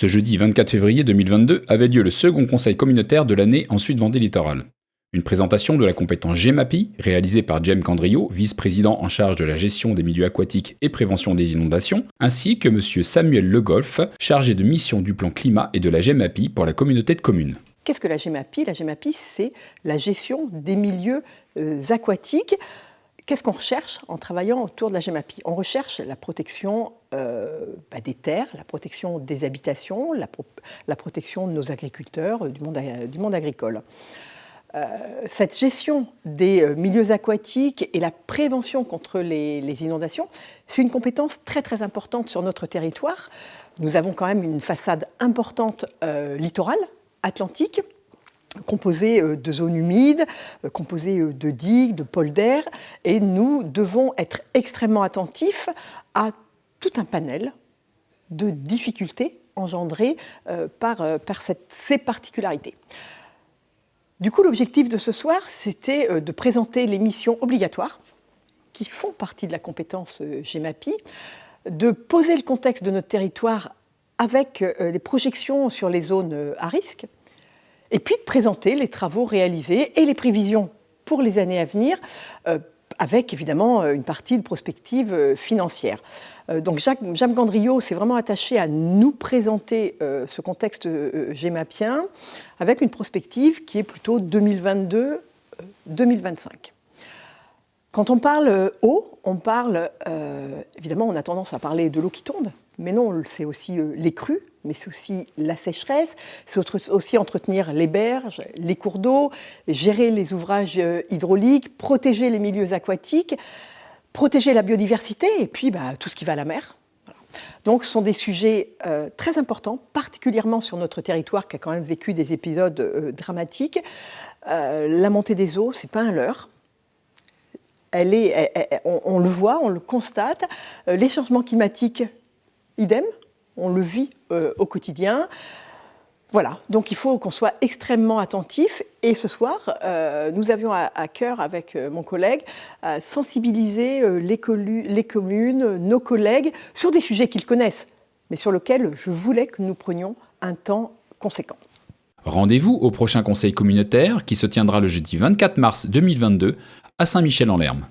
Ce jeudi 24 février 2022 avait lieu le second conseil communautaire de l'année en Sud-Vendée littorale. Une présentation de la compétence GEMAPI, réalisée par Jem Candrio, vice-président en charge de la gestion des milieux aquatiques et prévention des inondations, ainsi que M. Samuel Le Golf, chargé de mission du plan climat et de la GEMAPI pour la communauté de communes. Qu'est-ce que la GEMAPI? La GEMAPI, c'est la gestion des milieux aquatiques. Qu'est-ce qu'on recherche en travaillant autour de la GEMAPI? On recherche la protection des terres, la protection des habitations, la protection de nos agriculteurs, du monde agricole. Cette gestion des milieux aquatiques et la prévention contre les inondations, c'est une compétence très très importante sur notre territoire. Nous avons quand même une façade importante littorale, atlantique, composée de zones humides, composée de digues, de polders, et nous devons être extrêmement attentifs à tout un panel de difficultés engendrées par ces particularités. Du coup, l'objectif de ce soir, c'était de présenter les missions obligatoires qui font partie de la compétence GEMAPI, de poser le contexte de notre territoire avec les projections sur les zones à risque, et puis de présenter les travaux réalisés et les prévisions pour les années à venir, avec évidemment une partie de prospective financière. Donc Jem Candrio s'est vraiment attaché à nous présenter ce contexte gémapien avec une prospective qui est plutôt 2022-2025. Quand on parle eau, on parle, évidemment on a tendance à parler de l'eau qui tombe, mais non, c'est aussi les crues, mais c'est aussi la sécheresse, c'est aussi entretenir les berges, les cours d'eau, gérer les ouvrages hydrauliques, protéger les milieux aquatiques, protéger la biodiversité et puis tout ce qui va à la mer. Voilà. Donc ce sont des sujets très importants, particulièrement sur notre territoire qui a quand même vécu des épisodes dramatiques. La montée des eaux, c'est pas un leurre. On le voit, on le constate. Les changements climatiques, idem, on le vit au quotidien. Voilà, donc il faut qu'on soit extrêmement attentif. Et ce soir, nous avions à cœur, avec mon collègue, sensibiliser les communes, nos collègues, sur des sujets qu'ils connaissent, mais sur lesquels je voulais que nous prenions un temps conséquent. Rendez-vous au prochain conseil communautaire qui se tiendra le jeudi 24 mars 2022 à Saint-Michel-en-Lerme.